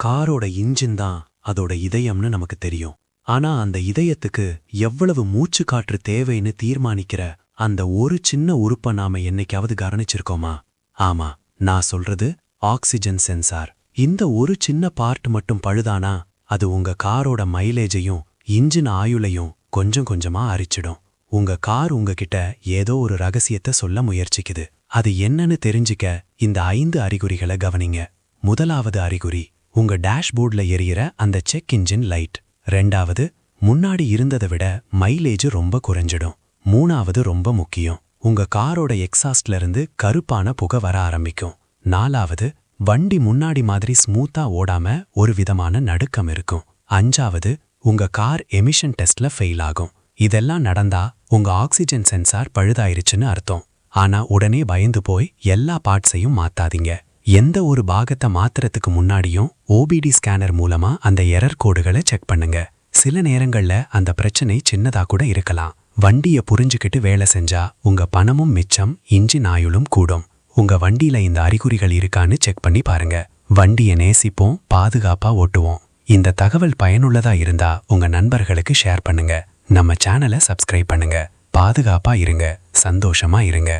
காரோட இன்ஜின் தான் அதோட இதயம்னு நமக்கு தெரியும். ஆனா அந்த இதயத்துக்கு எவ்வளவு மூச்சு காற்று தேவைன்னு தீர்மானிக்கிற அந்த ஒரு சின்ன உறுப்பை நாம என்னைக்காவது கவனிச்சிருக்கோமா? ஆமா, நான் சொல்றது ஆக்சிஜன் சென்சார். இந்த ஒரு சின்ன பார்ட் மட்டும் பழுதானா அது உங்க காரோட மைலேஜையும் இன்ஜின் ஆயுளையும் கொஞ்சம் கொஞ்சமா அரிச்சிடும். உங்க கார் உங்ககிட்ட ஏதோ ஒரு ரகசியத்தை சொல்ல முயற்சிக்குது. அது என்னன்னு தெரிஞ்சுக்க இந்த 5 அறிகுறிகளை கவனிங்க. முதலாவது அறிகுறி, உங்க டேஷ்போர்ட்ல எரியிற அந்த செக் இன்ஜின் லைட். ரெண்டாவது, முன்னாடி இருந்ததை விட மைலேஜ் ரொம்ப குறைஞ்சிடும். மூணாவது ரொம்ப முக்கியம், உங்க காரோட எக்ஸாஸ்ட்ல இருந்து கருப்பான புகை வர ஆரம்பிக்கும். நாலாவது, வண்டி முன்னாடி மாதிரி ஸ்மூத்தா ஓடாம ஒரு விதமான நடுக்கம் இருக்கும். அஞ்சாவது, உங்க கார் எமிஷன் டெஸ்ட்ல ஃபெயில் ஆகும். இதெல்லாம் நடந்தா உங்க ஆக்சிஜன் சென்சார் பழுதாயிருச்சுன்னு அர்த்தம். ஆனா உடனே பயந்து போய் எல்லா பார்ட்ஸையும் மாத்தாதீங்க. எந்த ஒரு பாகத்தை மாத்துறதுக்கு முன்னாடியும் ஓபிடி ஸ்கேனர் மூலமா அந்த எரர் கோடுகளை செக் பண்ணுங்க. சில நேரங்கள்ல அந்த பிரச்சனை சின்னதா கூட இருக்கலாம். வண்டிய புரிஞ்சுக்கிட்டு வேலை செஞ்சா உங்க பணமும் மிச்சம், இன்ஜின் ஆயுளும் கூடும். உங்க வண்டியில இந்த அறிகுறிகள் இருக்கான்னு செக் பண்ணி பாருங்க. வண்டியை நேசிப்போம், பாதுகாப்பா ஓட்டுவோம். இந்த தகவல் பயனுள்ளதா இருந்தா உங்க நண்பர்களுக்கு ஷேர் பண்ணுங்க. நம்ம சேனலை சப்ஸ்கிரைப் பண்ணுங்க. பாதுகாப்பா இருங்க, சந்தோஷமா இருங்க.